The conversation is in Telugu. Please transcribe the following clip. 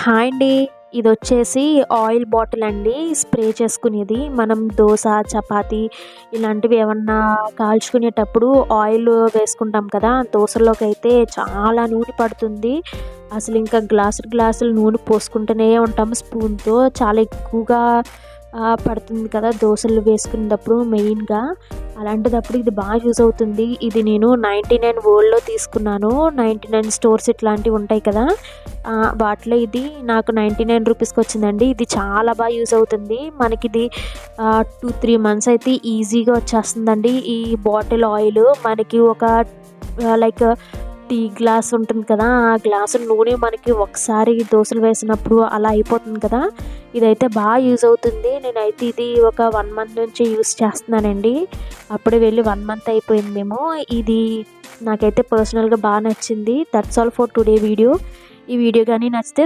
హాయ్ అండి. ఇదొచ్చేసి ఆయిల్ బాటిల్ అండి. స్ప్రే చేసుకునేది. మనం దోస, చపాతీ ఇలాంటివి ఏమన్నా కాల్చుకునేటప్పుడు ఆయిల్ వేసుకుంటాం కదా! దోసల్లోకైతే చాలా నూనె పడుతుంది. అసలింక గ్లాసులు గ్లాసులు నూనె పోసుకుంటూనే ఉంటాము స్పూన్‌తో. చాలా ఎక్కువగా పడుతుంది కదా! దోసలు వేసుకునేటప్పుడు మెయిన్‌గా. అలాంటిదప్పుడు ఇది బాగా యూజ్ అవుతుంది. ఇది నేను 99 వరల్డ్‌లో తీసుకున్నాను. 99 స్టోర్స్ ఇట్లాంటివి ఉంటాయి కదా! వాటిలో ఇది నాకు 99 రూపీస్‌కి వచ్చిందండి. ఇది చాలా బాగా యూజ్ అవుతుంది. మనకిది 2, 3 మంత్స్ అయితే ఈజీగా వచ్చేస్తుందండి. ఈ బాటిల్ ఆయిల్ మనకి ఒక లైక్ టీ గ్లాస్ ఉంటుంది కదా! ఆ గ్లాసు నూనె మనకి ఒకసారి దోసలు వేసినప్పుడు అలా అయిపోతుంది కదా! ఇదైతే బాగా యూజ్ అవుతుంది. నేనైతే ఇది ఒక 1 మంత్ నుంచి యూజ్ చేస్తున్నానండి. అప్పుడే వెళ్ళి 1 మంత్ అయిపోయిందేమో. ఇది నాకైతే పర్సనల్‌గా బాగా నచ్చింది. That's all for today video. ఈ వీడియో గాని నచ్చితే